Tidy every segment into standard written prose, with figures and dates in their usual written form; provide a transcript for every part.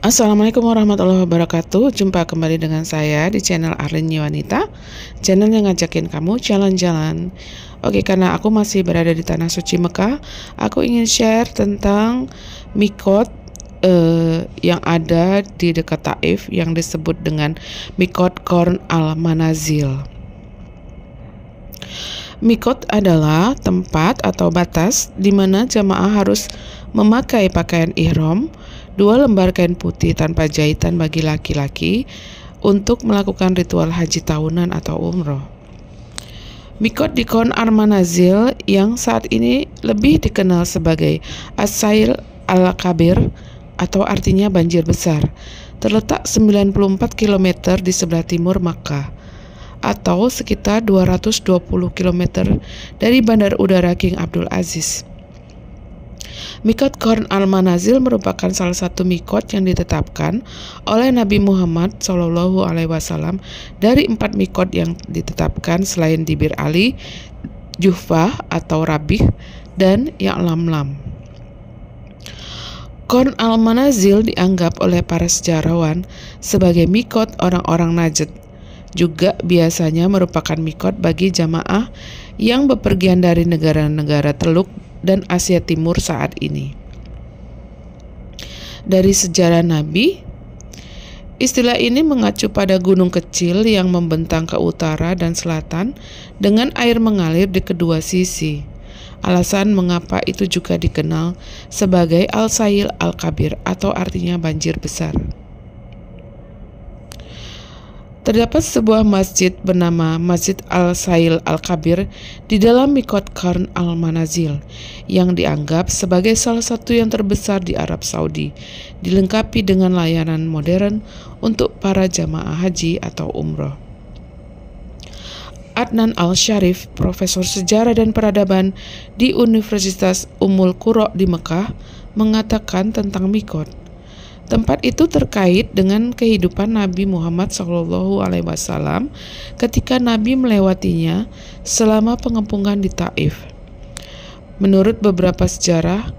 Assalamualaikum warahmatullahi wabarakatuh. Jumpa kembali dengan saya di channel Arlin Wanita, channel yang ngajakin kamu jalan-jalan. Oke, karena aku masih berada di Tanah Suci Mekah, aku ingin share tentang mikot yang ada di dekat Taif yang disebut dengan mikot Qarn al-Manazil. Mikot adalah tempat atau batas di mana jamaah harus memakai pakaian ihram, 2 lembar kain putih tanpa jahitan bagi laki-laki untuk melakukan ritual haji tahunan atau umroh. Mikot di Qarn al-Manazil yang saat ini lebih dikenal sebagai As-Sail al-Kabir atau artinya banjir besar, terletak 94 km di sebelah timur Makkah atau sekitar 220 km dari Bandar Udara King Abdul Aziz. Mikot Qarn al-Manazil merupakan salah satu mikot yang ditetapkan oleh Nabi Muhammad SAW dari 4 mikot yang ditetapkan selain di Bir Ali, Juhfah atau Rabih, dan Ya'lamlam. Qarn al-Manazil dianggap oleh para sejarawan sebagai mikot orang-orang Najd. Juga biasanya merupakan mikot bagi jamaah yang bepergian dari negara-negara Teluk dan Asia Timur saat ini. Dari sejarah Nabi, istilah ini mengacu pada gunung kecil yang membentang ke utara dan selatan dengan air mengalir di kedua sisi. Alasan mengapa itu juga dikenal sebagai Al-Sail al-Kabir atau artinya banjir besar. Terdapat sebuah masjid bernama Masjid Al-Sail al-Kabir di dalam mikot Qarn al-Manazil yang dianggap sebagai salah satu yang terbesar di Arab Saudi, dilengkapi dengan layanan modern untuk para jamaah haji atau umroh. Adnan Al-Sharif, profesor sejarah dan peradaban di Universitas Ummul Qura di Mekah, mengatakan tentang mikot. Tempat itu terkait dengan kehidupan Nabi Muhammad SAW ketika Nabi melewatinya selama pengepungan di Taif. Menurut beberapa sejarah,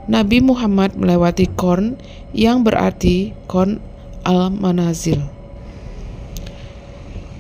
Nabi Muhammad melewati Qarn yang berarti Qarn al-Manazil.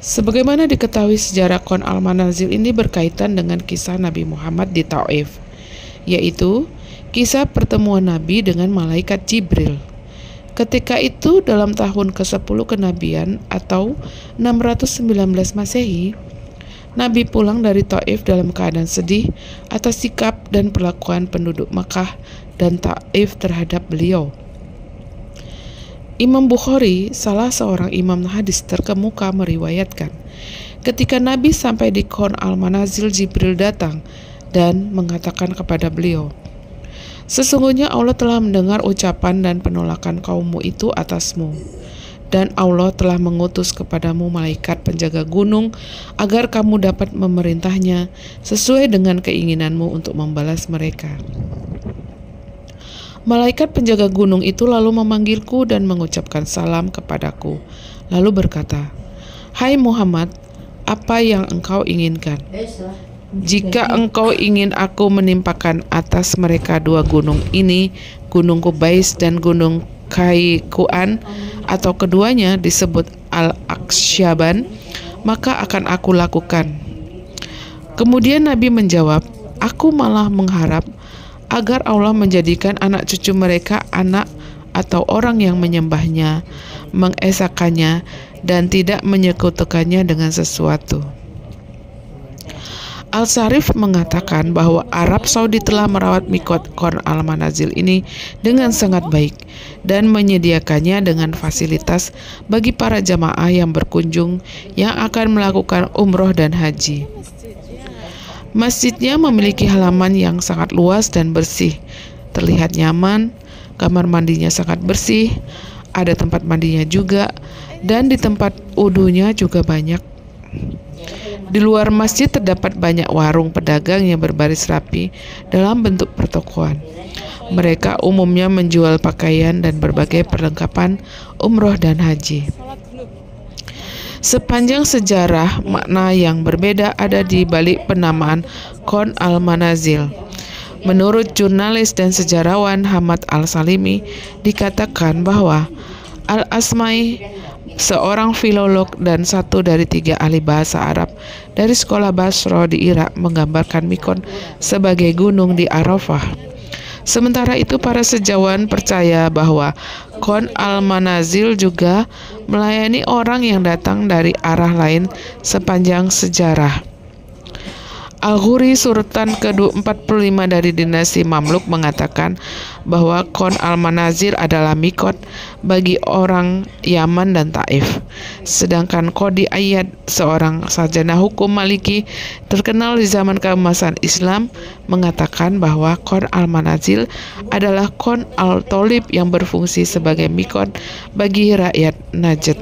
Sebagaimana diketahui, sejarah Qarn al-Manazil ini berkaitan dengan kisah Nabi Muhammad di Taif, yaitu kisah pertemuan Nabi dengan malaikat Jibril. Ketika itu dalam tahun ke-10 kenabian atau 619 Masehi, Nabi pulang dari Taif dalam keadaan sedih atas sikap dan perlakuan penduduk Makkah dan Taif terhadap beliau. Imam Bukhari, salah seorang imam hadis terkemuka, meriwayatkan, ketika Nabi sampai di Qarn al-Manazil, Jibril datang dan mengatakan kepada beliau, "Sesungguhnya Allah telah mendengar ucapan dan penolakan kaummu itu atasmu, dan Allah telah mengutus kepadamu malaikat penjaga gunung agar kamu dapat memerintahnya sesuai dengan keinginanmu untuk membalas mereka." Malaikat penjaga gunung itu lalu memanggilku dan mengucapkan salam kepadaku, lalu berkata, "Hai Muhammad, apa yang engkau inginkan? Jika engkau ingin aku menimpakan atas mereka 2 gunung ini, Gunung Qubais dan Gunung Qayyquan, atau keduanya disebut Al-Aksyaban, maka akan aku lakukan." Kemudian Nabi menjawab, "Aku malah mengharap agar Allah menjadikan anak cucu mereka anak atau orang yang menyembahnya, mengesakannya, dan tidak menyekutukannya dengan sesuatu." Al-Sharif mengatakan bahwa Arab Saudi telah merawat mikot Qarn al-Manazil ini dengan sangat baik dan menyediakannya dengan fasilitas bagi para jamaah yang berkunjung yang akan melakukan umroh dan haji. Masjidnya memiliki halaman yang sangat luas dan bersih, terlihat nyaman, kamar mandinya sangat bersih, ada tempat mandinya juga, dan di tempat wudunya juga banyak. Di luar masjid terdapat banyak warung pedagang yang berbaris rapi dalam bentuk pertokoan. Mereka umumnya menjual pakaian dan berbagai perlengkapan umroh dan haji. Sepanjang sejarah, makna yang berbeda ada di balik penamaan Qarn al-Manazil. Menurut jurnalis dan sejarawan Hamad Al-Salimi, dikatakan bahwa Al-Asma'i, seorang filolog dan satu dari 3 ahli bahasa Arab dari sekolah Basra di Irak, menggambarkan Mikot sebagai gunung di Arafah. Sementara itu, para sejarawan percaya bahwa Kon Al-Manazil juga melayani orang yang datang dari arah lain sepanjang sejarah. Al-Ghuri, Sultan ke-45 dari dinasti Mamluk, mengatakan bahwa Kon Al-Manazil adalah mikot bagi orang Yaman dan Taif. Sedangkan Qadi Ayyad, seorang sarjana hukum Maliki terkenal di zaman keemasan Islam, mengatakan bahwa Kon Al-Manazil adalah Kon Al-Tolib yang berfungsi sebagai mikot bagi rakyat Najd.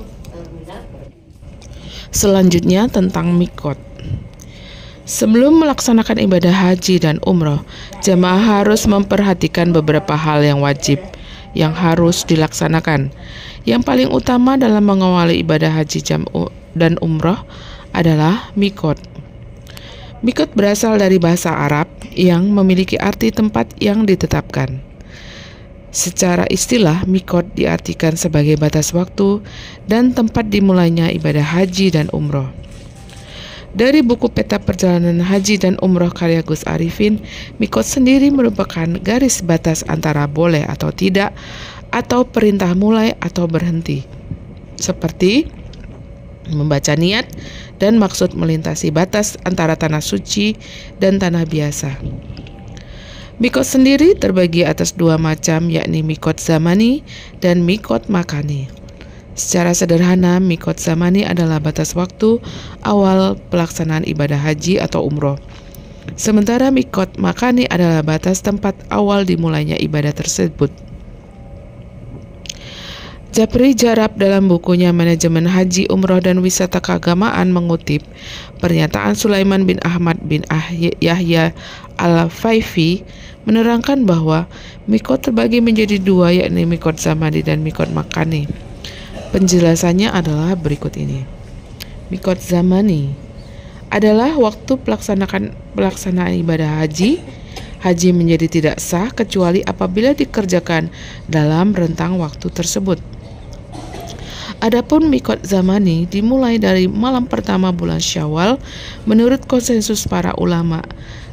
Selanjutnya tentang mikot. Sebelum melaksanakan ibadah haji dan umroh, jamaah harus memperhatikan beberapa hal yang wajib yang harus dilaksanakan. Yang paling utama dalam mengawali ibadah haji dan umroh adalah mikot. Mikot berasal dari bahasa Arab yang memiliki arti tempat yang ditetapkan. Secara istilah, mikot diartikan sebagai batas waktu dan tempat dimulainya ibadah haji dan umroh. Dari buku peta perjalanan haji dan umroh karya Gus Arifin, mikot sendiri merupakan garis batas antara boleh atau tidak, atau perintah mulai atau berhenti, seperti membaca niat dan maksud melintasi batas antara tanah suci dan tanah biasa. Mikot sendiri terbagi atas 2 macam, yakni mikot zamani dan mikot makani. Secara sederhana, mikot zamani adalah batas waktu awal pelaksanaan ibadah haji atau umroh. Sementara mikot makani adalah batas tempat awal dimulainya ibadah tersebut. Japri Jarab dalam bukunya Manajemen Haji, Umroh, dan Wisata Keagamaan mengutip pernyataan Sulaiman bin Ahmad bin Yahya Al-Faifi, menerangkan bahwa mikot terbagi menjadi 2, yakni mikot zamani dan mikot makani. Penjelasannya adalah berikut ini. Mikot zamani adalah waktu pelaksanaan ibadah haji. Haji menjadi tidak sah kecuali apabila dikerjakan dalam rentang waktu tersebut. Adapun mikot zamani dimulai dari malam pertama bulan Syawal menurut konsensus para ulama.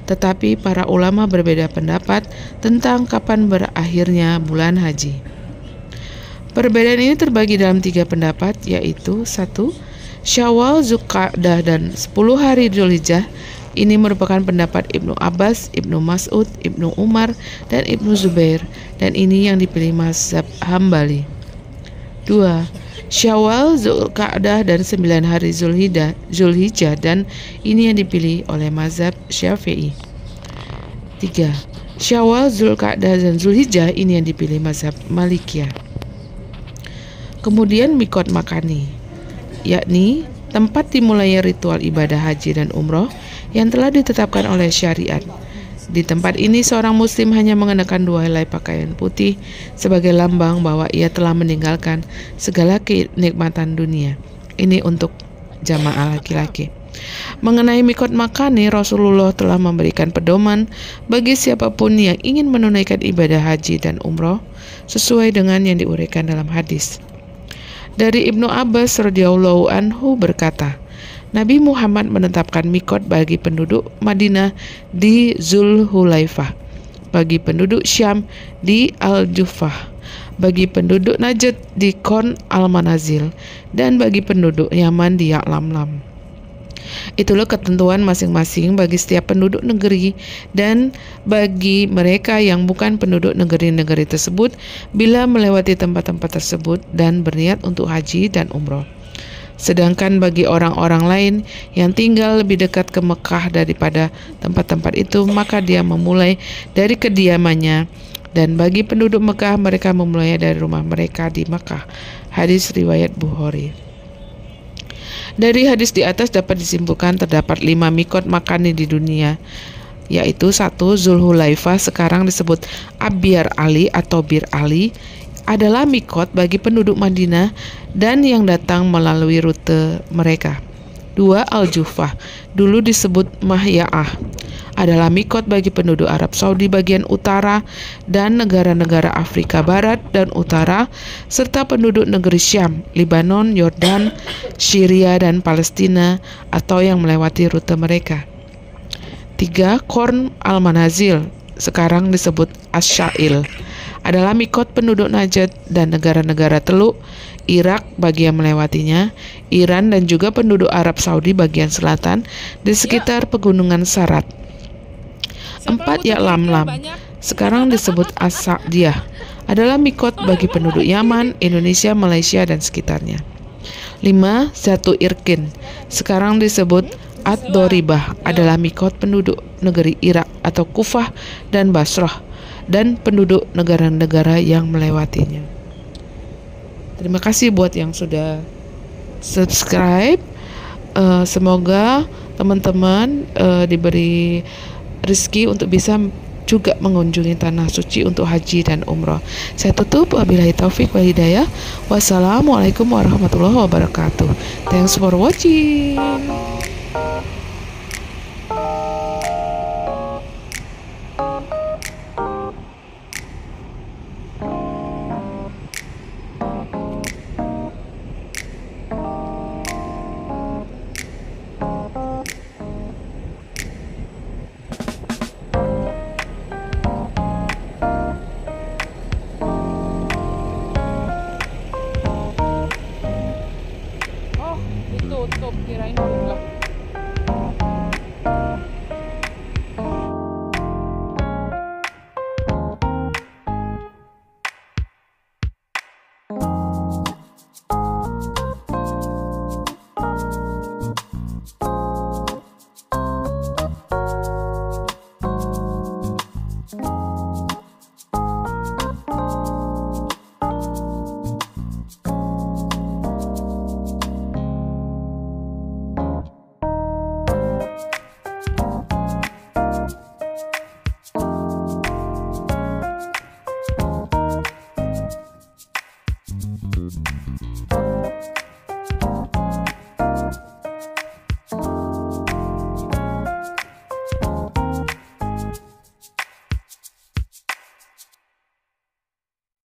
Tetapi para ulama berbeda pendapat tentang kapan berakhirnya bulan haji. Perbedaan ini terbagi dalam 3 pendapat, yaitu 1. Syawal, Zulqa'dah, dan 10 hari Dzulhijjah. Ini merupakan pendapat Ibnu Abbas, Ibnu Mas'ud, Ibnu Umar, dan Ibnu Zubair, dan ini yang dipilih mazhab Hambali. 2. Syawal, Zulqa'dah, dan 9 hari Dzulhijjah, dan ini yang dipilih oleh mazhab Syafi'i. 3. Syawal, Zulqa'dah, dan Dzulhijjah, ini yang dipilih mazhab Malikiyah. Kemudian mikot makani, yakni tempat dimulainya ritual ibadah haji dan umroh yang telah ditetapkan oleh syariat. Di tempat ini seorang muslim hanya mengenakan 2 helai pakaian putih sebagai lambang bahwa ia telah meninggalkan segala kenikmatan dunia. Ini untuk jamaah laki-laki. Mengenai mikot makani, Rasulullah telah memberikan pedoman bagi siapapun yang ingin menunaikan ibadah haji dan umroh sesuai dengan yang diuraikan dalam hadis. Dari Ibnu Abbas radhiyallahu anhu berkata, Nabi Muhammad menetapkan mikot bagi penduduk Madinah di Zulhulaifah, bagi penduduk Syam di Al-Juffah, bagi penduduk Najd di Kon Al-Manazil, dan bagi penduduk Yaman di Ya'lamlam. Itulah ketentuan masing-masing bagi setiap penduduk negeri, dan bagi mereka yang bukan penduduk negeri-negeri tersebut bila melewati tempat-tempat tersebut dan berniat untuk haji dan umroh. Sedangkan bagi orang-orang lain yang tinggal lebih dekat ke Mekah daripada tempat-tempat itu, maka dia memulai dari kediamannya, dan bagi penduduk Mekah mereka memulainya dari rumah mereka di Mekah. Hadis riwayat Bukhari. Dari hadis di atas dapat disimpulkan terdapat 5 mikot makani di dunia, yaitu 1. Zulhulaifah, sekarang disebut Abyar Ali atau Bir Ali, adalah mikot bagi penduduk Madinah dan yang datang melalui rute mereka. 2. Al-Jufah, dulu disebut Mahya'ah, adalah mikot bagi penduduk Arab Saudi bagian utara dan negara-negara Afrika Barat dan Utara, serta penduduk negeri Syam, Lebanon, Yordan, Syria, dan Palestina atau yang melewati rute mereka. 3. Korn al-Manazil, sekarang disebut Asyail, adalah mikot penduduk Najd dan negara-negara Teluk, Irak bagi yang melewatinya, Iran, dan juga penduduk Arab Saudi bagian selatan di sekitar pegunungan Sarat. 4. Ya'lamlam, sekarang disebut As-Sa'diyah, adalah mikot bagi penduduk Yaman, Indonesia, Malaysia, dan sekitarnya. 5. Zatu Irkin, sekarang disebut Ad-Doribah, adalah mikot penduduk negeri Irak atau Kufah dan Basrah, dan penduduk negara-negara yang melewatinya. Terima kasih buat yang sudah subscribe. Semoga teman-teman diberi rezeki untuk bisa juga mengunjungi tanah suci untuk haji dan umroh. Saya tutup, wabillahi taufik wal hidayah. Wassalamualaikum warahmatullahi wabarakatuh. Thanks for watching.